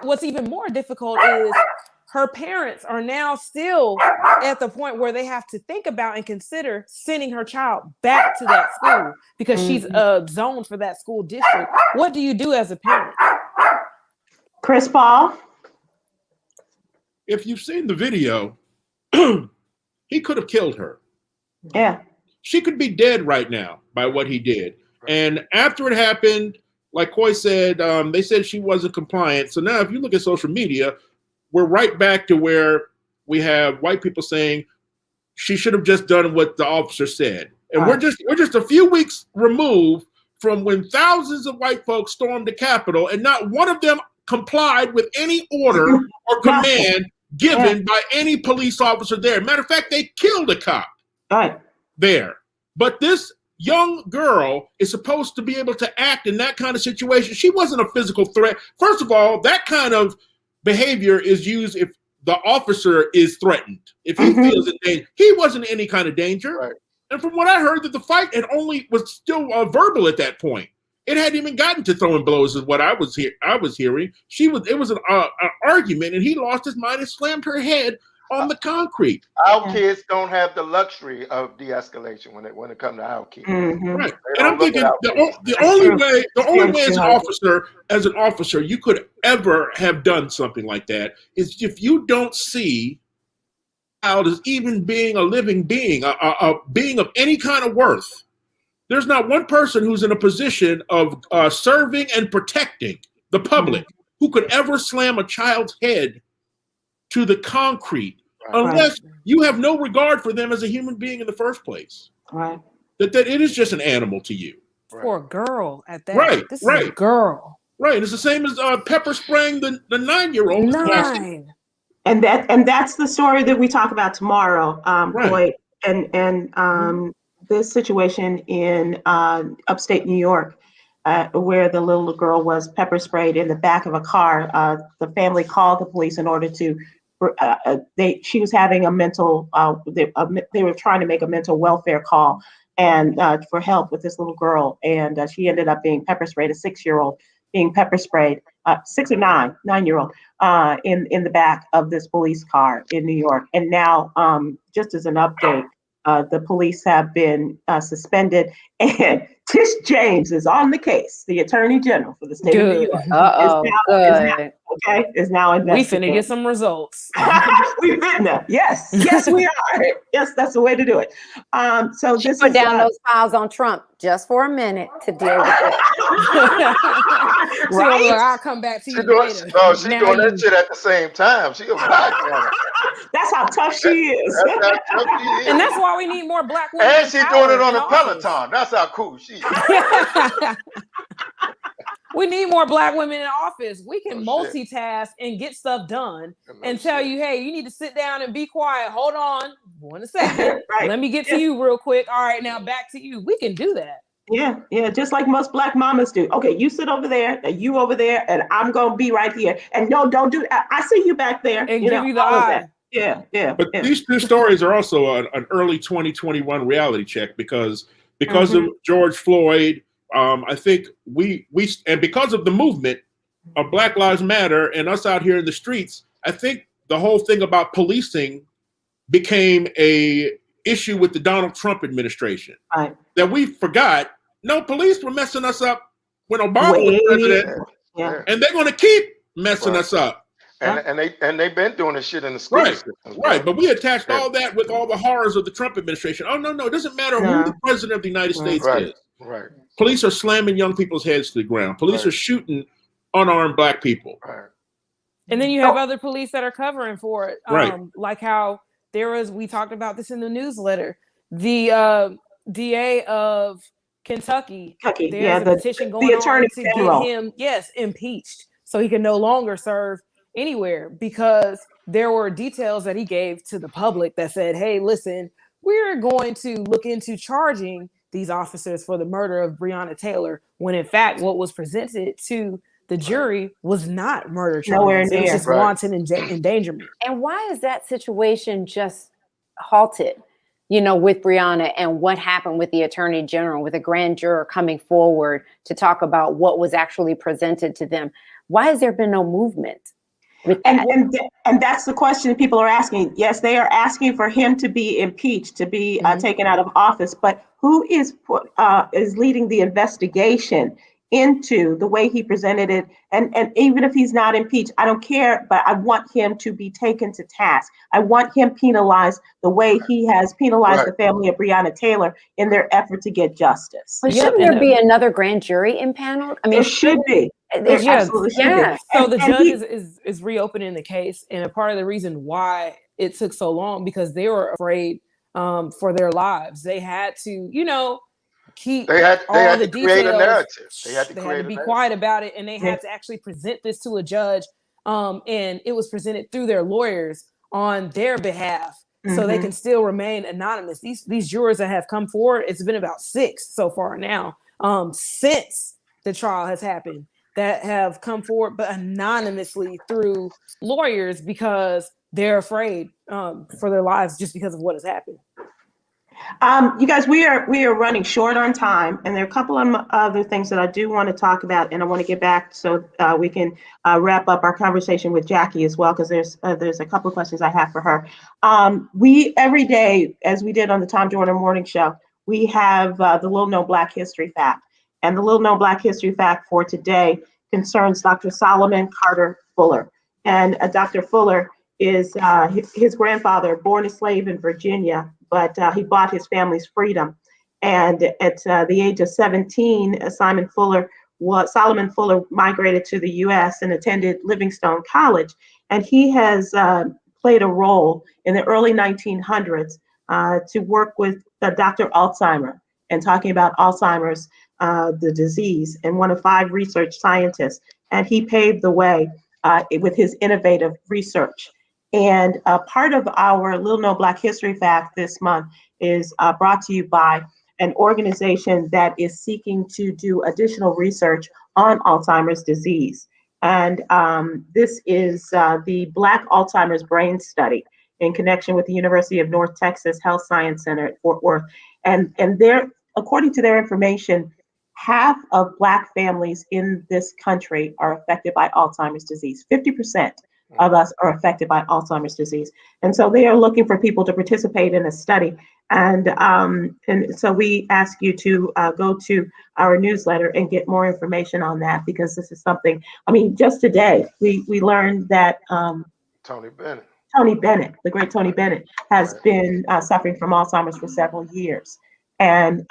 what's even more difficult is her parents are now still at the point where they have to think about and consider sending her child back to that school because she's zoned for that school district. What do you do as a parent? Chris Paul? If you've seen the video, he could have killed her. Yeah. She could be dead right now by what he did. And after it happened, like Coy said, they said she wasn't compliant. So now if you look at social media, we're right back to where we have white people saying she should have just done what the officer said. And we're just a few weeks removed from when thousands of white folks stormed the Capitol and not one of them complied with any order or command given by any police officer there. Matter of fact, they killed a cop there. But this young girl is supposed to be able to act in that kind of situation. She wasn't a physical threat. First of all, that kind of behavior is used if the officer is threatened. If he feels in danger, he wasn't in any kind of danger. Right. And from what I heard, that the fight was still verbal at that point. It hadn't even gotten to throwing blows, is what I was hearing. It was an argument, and he lost his mind and slammed her head on the concrete. Our kids don't have the luxury of de-escalation when it comes to our kids. Right. And I'm thinking the only way as an officer you could ever have done something like that is if you don't see a child as even being a living being, a being of any kind of worth. There's not one person who's in a position of serving and protecting the public who could ever slam a child's head to the concrete unless you have no regard for them as a human being in the first place. Right. That it is just an animal to you. For a girl at that. Right. This is a girl. Right. It's the same as pepper spraying the 9-year-old. 9. And that's the story that we talk about tomorrow, Coy. And this situation in upstate New York, where the little girl was pepper sprayed in the back of a car. The family called the police in order to. She was having a mental. They were trying to make a mental welfare call and for help with this little girl, and she ended up being pepper sprayed. A 6-year-old being pepper sprayed, 6 or 9-year-old in the back of this police car in New York. And now, just as an update. The police have been suspended, and Tish James is on the case. The Attorney General for the state of New York is now investigating. We finna get some results. We finna, yes, we are. Yes, that's the way to do it. So she put down those files on Trump just for a minute to deal with it. Right? So I'll come back to you later. No, she's doing that shit at the same time. She a black woman. That's how tough she is. And that's why we need more black women. And she's doing it on a Peloton. That's how cool she is. We need more Black women in office. We can multitask and get stuff done and tell you, hey, you need to sit down and be quiet. Hold on 1 second. Right. Let me get to you real quick. All right, now back to you. We can do that. Yeah, just like most Black mamas do. Okay, you sit over there, and you over there, and I'm gonna be right here. And no, don't do that. I see you back there. And give you the eye. Yeah. But these two stories are also an early 2021 reality check because of George Floyd. I think we and because of the movement of Black Lives Matter and us out here in the streets, I think the whole thing about policing became a issue with the Donald Trump administration. Right. That we forgot. No, police were messing us up when Obama was president, and they're going to keep messing us up. And they've been doing this shit in the school system. Right, but we attached all that with all the horrors of the Trump administration. Oh no, it doesn't matter who the president of the United States is. Right. Police are slamming young people's heads to the ground. Police are shooting unarmed Black people. Right. And then you have other police that are covering for it. Right. Like how we talked about this in the newsletter. The DA of Kentucky, there's a petition going on to get him, impeached so he can no longer serve anywhere because there were details that he gave to the public that said, hey, listen, we're going to look into charging these officers for the murder of Breonna Taylor, when in fact what was presented to the jury was not murder charges. It was just wanton endangerment. And why is that situation just halted, with Breonna and what happened with the attorney general, with a grand juror coming forward to talk about what was actually presented to them? Why has there been no movement? And that's the question people are asking. Yes, they are asking for him to be impeached, to be taken out of office. But who is leading the investigation into the way he presented it? And even if he's not impeached, I don't care. But I want him to be taken to task. I want him penalized the way he has penalized the family of Breonna Taylor in their effort to get justice. But shouldn't there be another grand jury impaneled? I mean, there should be. There absolutely should be. So the judge is reopening the case, and a part of the reason why it took so long because they were afraid for their lives. They had to, keep all the details. Create a narrative. They had to be quiet about it, and they had to actually present this to a judge, and it was presented through their lawyers on their behalf, so they can still remain anonymous. These jurors that have come forward, it's been about 6 so far now, since the trial has happened, that have come forward, but anonymously through lawyers because they're afraid for their lives just because of what has happened. You guys, we are running short on time, and there are a couple of other things that I do want to talk about, and I want to get back so we can wrap up our conversation with Jackie as well, because there's a couple of questions I have for her. We every day, as we did on the Tom Jordan Morning Show, we have the Little Known Black History Fact. And the Little Known Black History Fact for today concerns Dr. Solomon Carter Fuller. And Dr. Fuller is his grandfather, born a slave in Virginia, but he bought his family's freedom. And at the age of 17, Solomon Fuller migrated to the U.S. and attended Livingstone College. And he has played a role in the early 1900s to work with Dr. Alzheimer and talking about Alzheimer's, the disease, and one of 5 research scientists. And he paved the way with his innovative research. And part of our Little Known Black History Fact this month is brought to you by an organization that is seeking to do additional research on Alzheimer's disease. And this is the Black Alzheimer's Brain Study in connection with the University of North Texas Health Science Center at Fort Worth. And according to their information, half of Black families in this country are affected by Alzheimer's disease. 50% of us are affected by Alzheimer's disease. And so they are looking for people to participate in a study. And so we ask you to go to our newsletter and get more information on that, because this is something, just today, we learned that Tony Bennett, the great Tony Bennett, has been suffering from Alzheimer's for several years. And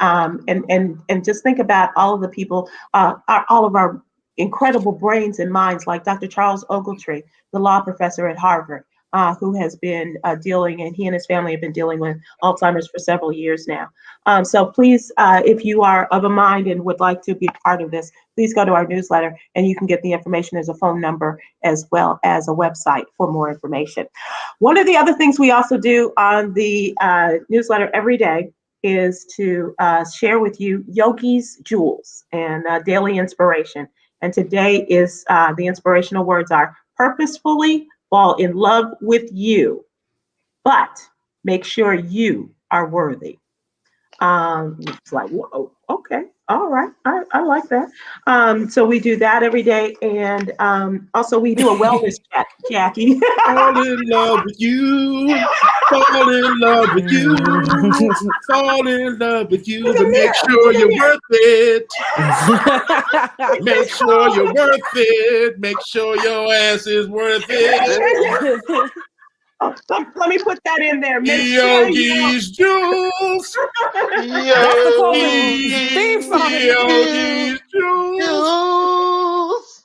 just think about all of the people, all of our incredible brains and minds, like Dr. Charles Ogletree, the law professor at Harvard, who has been dealing, and he and his family have been dealing with Alzheimer's for several years now. So please, if you are of a mind and would like to be a part of this, please go to our newsletter and you can get the information. There's a phone number as well as a website for more information. One of the other things we also do on the newsletter every day is to share with you Yogi's Jewels and daily inspiration. And today is the inspirational words are: purposefully fall in love with you, but make sure you are worthy. It's like, whoa, okay, all right, I like that. So we do that every day, and also we do a wellness check, Jackie. Fall in love with you. Fall in love with you. Fall in love with you. But make sure you're worth it. Make sure you're worth it. Make sure your ass is worth it. Let me put that in there. Yogi's Jewels. Yogi's Jewels.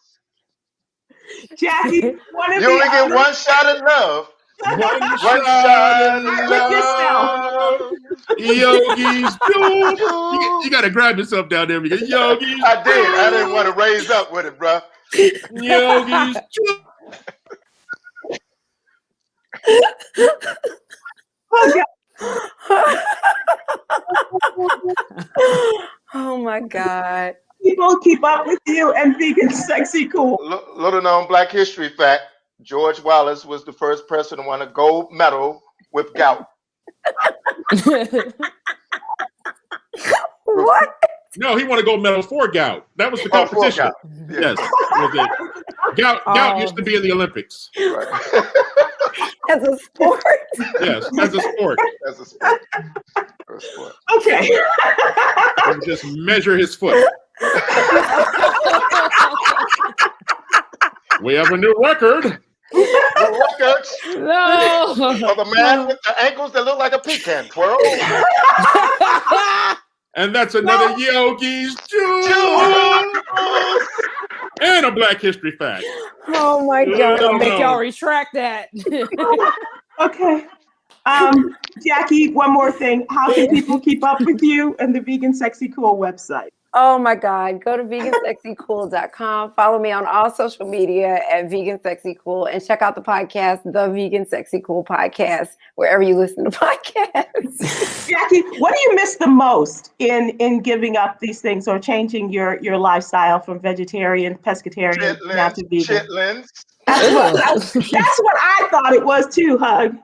Jackie, you only get one shot at love. One shot at love. Yogi's Jewels. You got to grab yourself down there because Yogi's. I did. I didn't want to raise up with it, bro. Yogi's Jewels. Oh my God. People keep up with you and vegan sexy cool. Little known Black history fact: George Wallace was the first person to win a gold medal with gout. What? No, he won a gold medal for gout. That was the competition. Yes. Gout used to be in the Olympics. Right. As a sport? Yes, as a sport. As a sport. Okay. Just measure his foot. We have a new record. No. Of the man with the ankles that look like a pecan twirl. And that's another Yogi's Jewels. And a Black history fact. Oh my God. I'll make y'all retract that. Okay. Jackie, one more thing. How can people keep up with you and the Vegan Sexy Cool website? Oh my God. Go to vegansexycool.com. Follow me on all social media at Vegan Sexy Cool, and check out the podcast, The Vegan Sexy Cool Podcast, wherever you listen to podcasts. Jackie, what do you miss the most in giving up these things or changing your lifestyle from vegetarian, pescatarian, now to vegan? Chitlins. That's what I thought it was too, Hug.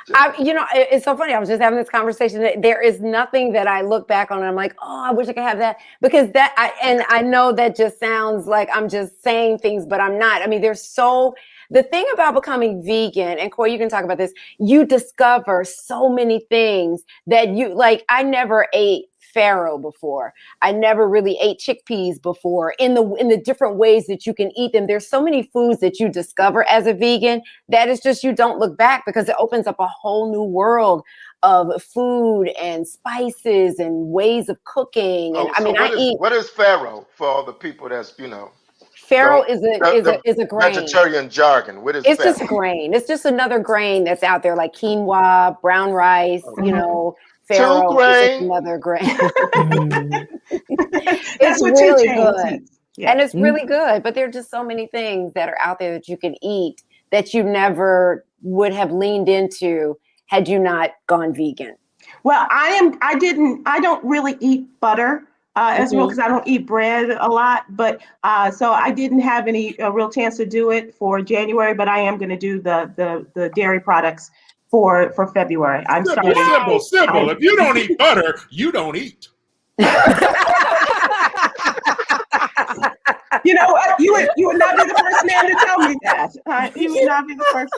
It's so funny. I was just having this conversation. There is nothing that I look back on and I'm like, oh, I wish I could have that, because I know that just sounds like I'm just saying things, but I'm not. I mean, the thing about becoming vegan, and Coy, you can talk about this, you discover so many things that I never ate farro before. I never really ate chickpeas before in the different ways that you can eat them. There's so many foods that you discover as a vegan that is just, you don't look back, because it opens up a whole new world of food and spices and ways of cooking. And what is farro for all the people that's, farro is a grain. Vegetarian jargon. What is it's farro? Just a grain. It's just another grain that's out there, like quinoa, brown rice, farro is another grain. It's really good. Yeah. And it's really good, but there are just so many things that are out there that you can eat that you never would have leaned into had you not gone vegan. Well, I don't really eat butter as well, because I don't eat bread a lot, but so I didn't have any real chance to do it for January, but I am going to do the dairy products for February. I'm starting. Simple. If you don't eat butter, you don't eat. You know what? You would not be the first man to tell me that. You would not be the first.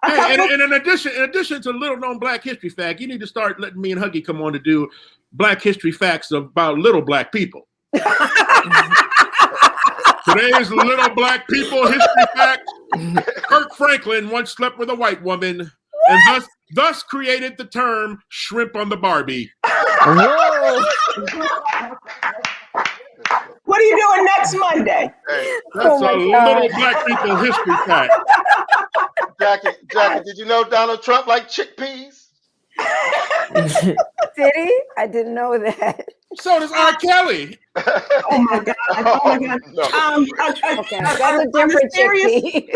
And in addition to little known Black history fact, you need to start letting me and Huggy come on to do Black history facts about little Black people. Today's little Black people history fact: Kirk Franklin once slept with a white woman, and thus created the term "shrimp on the Barbie." Whoa. What are you doing next Monday? That's little Black people history fact. Jackie, did you know Donald Trump liked chickpeas? Did he? I didn't know that. So does R. Kelly. Oh my God! Oh my God! No. Okay, that's a different chickpea.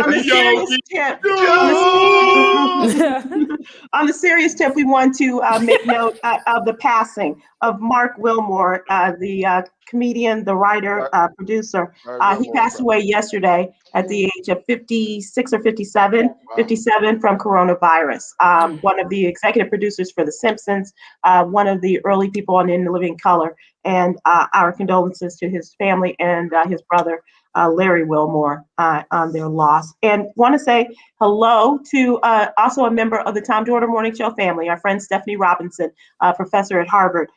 On the serious tip, we want to make note of the passing of Mark Wilmore, the comedian, the writer, producer. He passed away yesterday at the age of 56 or 57, 57 from coronavirus. One of the executive producers for The Simpsons, one of the early people on In the Living Color, and our condolences to his family and his brother, Larry Wilmore, on their loss. And want to say hello to also a member of the Tom Jordan Morning Show family, our friend Stephanie Robinson, professor at Harvard,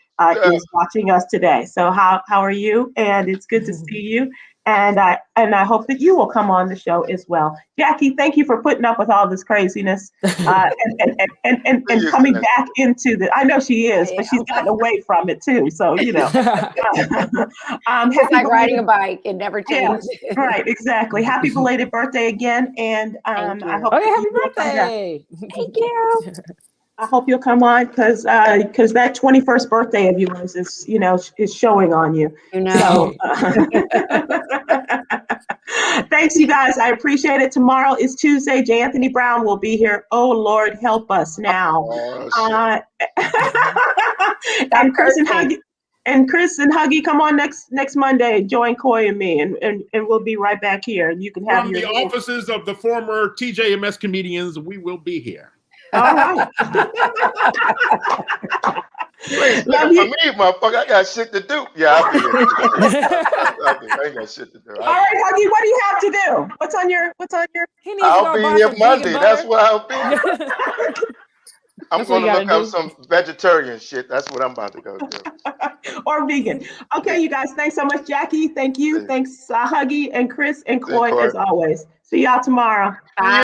is watching us today. So how are you? And it's good to see you. And I hope that you will come on the show as well. Jackie, thank you for putting up with all this craziness and coming back into the. I know she is, but she's gotten away from it too. So you know, it's like riding a bike; it never changes. Yeah, right, exactly. Happy belated birthday again, and I hope. Okay, happy birthday! Thank you. I hope you'll come on because that 21st birthday of yours is, is showing on you. So, thanks, you guys. I appreciate it. Tomorrow is Tuesday. J. Anthony Brown will be here. Oh, Lord, help us now. And Chris and Huggy, come on next Monday. Join Coy and me, and we'll be right back here. And you can have from the offices of the former TJMS comedians. We will be here. All right. Love you. For me, motherfucker, I got shit to do. Yeah, I'll be here. I ain't got shit to do. All right, Huggy, what do you have to do? What's on your? I'll be here Monday. That's where I'll be. I'm going to look up some vegetarian shit. That's what I'm about to go do. Or vegan. Okay, you guys. Thanks so much, Jackie. Thank you. Thanks, Huggy and Chris and Coy, as always. See y'all tomorrow. Bye.